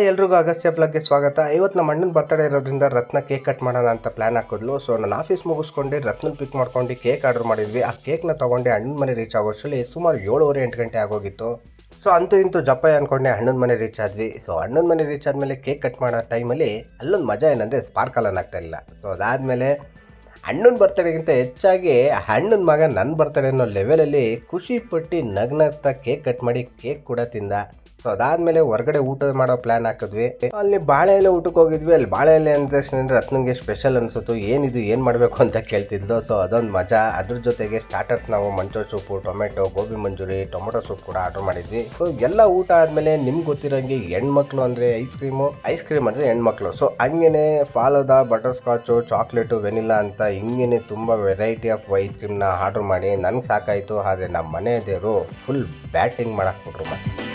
ಎಲ್ರಿಗೂ ಅಗಸ್ತ್ಯ ವ್ಲಾಗ್ಗೆ ಸ್ವಾಗತ. ಇವತ್ತು ನಮ್ಮ ಅಣ್ಣನ ಬರ್ತಡೇ ಇರೋದ್ರಿಂದ ರತ್ನ ಕೇಕ್ ಕಟ್ ಮಾಡೋಣ ಅಂತ ಪ್ಲ್ಯಾನ್ ಹಾಕಿದ್ಲು. ಸೊ ನಾನು ಆಫೀಸ್ ಮುಗಿಸ್ಕೊಂಡು ರತ್ನ ಪಿಕ್ ಮಾಡ್ಕೊಂಡು ಕೇಕ್ ಆರ್ಡರ್ ಮಾಡಿದ್ವಿ. ಆ ಕೇಕ್ನ ತೊಗೊಂಡು ಅಣ್ಣನ ಮನೆ ರೀಚ್ ಆಗೋಷ್ಟರಲ್ಲಿ ಸುಮಾರು 7:30-8 ಗಂಟೆ ಆಗೋಗಿತ್ತು. ಸೊ ಅಂತೂ ಇಂತೂ ಜಪ್ಪ ಅಂದ್ಕೊಂಡೆ ಅಣ್ಣನ ಮನೆ ರೀಚ್ ಆದ್ವಿ. ಸೊ ಅಣ್ಣನ ಮನೆ ರೀಚ್ ಆದಮೇಲೆ ಕೇಕ್ ಕಟ್ ಮಾಡೋ ಟೈಮಲ್ಲಿ ಅಲ್ಲೊಂದು ಮಜಾ ಏನಂದರೆ ಸ್ಪಾರ್ಕಲನ್ ಆಗ್ತಾ ಇಲ್ಲ. ಸೊ ಅದಾದಮೇಲೆ ಅಣ್ಣನ ಬರ್ತಡೇಗಿಂತ ಹೆಚ್ಚಾಗಿ ಅಣ್ಣನ ಮಗ ನನ್ನ ಬರ್ತಡೇ ಅನ್ನೋ ಲೆವೆಲಲ್ಲಿ ಖುಷಿ ಪಟ್ಟು ನಗ್ನಗ್ತಾ ಕೇಕ್ ಕಟ್ ಮಾಡಿ ಕೇಕ್ ಕೂಡ ತಿಂದ. ಸೊ ಅದಾದಮೇಲೆ ಹೊರಗಡೆ ಊಟ ಮಾಡೋ ಪ್ಲ್ಯಾನ್ ಹಾಕಿದ್ವಿ. ಅಲ್ಲಿ ಬಾಳೆ ಎಲೆ ಊಟಕ್ಕೆ ಹೋಗಿದ್ವಿ. ಅಲ್ಲಿ ಬಾಳೆ ಎಲೆ ಅಂದ ತಕ್ಷಣ ರತ್ನಂಗೆ ಸ್ಪೆಷಲ್ ಅನಿಸುತ್ತು. ಏನಿದು ಏನು ಮಾಡಬೇಕು ಅಂತ ಕೇಳ್ತಿದ್ದು. ಸೊ ಅದೊಂದು ಮಜಾ. ಅದ್ರ ಜೊತೆಗೆ ಸ್ಟಾರ್ಟರ್ಸ್ ನಾವು manchow soup, tomato, gobi manchuri, tomato soup ಕೂಡ ಆರ್ಡರ್ ಮಾಡಿದ್ವಿ. ಸೊ ಎಲ್ಲ ಊಟ ಆದಮೇಲೆ ನಿಮ್ಗೆ ಗೊತ್ತಿರೋಂಗೆ ಹೆಣ್ಮಕ್ಳು ಅಂದರೆ ಐಸ್ ಕ್ರೀಮ್ ಅಂದರೆ ಹೆಣ್ಮಕ್ಳು. ಸೊ ಹಂಗೇನೆ ಫಾಲೋದಾ, ಬಟರ್ ಸ್ಕಾಚು, ಚಾಕ್ಲೇಟು, ವೆನಿಲಾ ಅಂತ ಹಿಂಗೇನೆ ತುಂಬ ವೆರೈಟಿ ಆಫ್ ಐಸ್ ಕ್ರೀಮ್ನ ಆರ್ಡರ್ ಮಾಡಿ ನನಗೆ ಸಾಕಾಯಿತು. ಆದರೆ ನಮ್ಮ ಮನೆ ದೇವರು ಫುಲ್ ಬ್ಯಾಟಿಂಗ್ ಮಾಡಾಕ್ಬಿಟ್ರು ಮತ್ತೆ.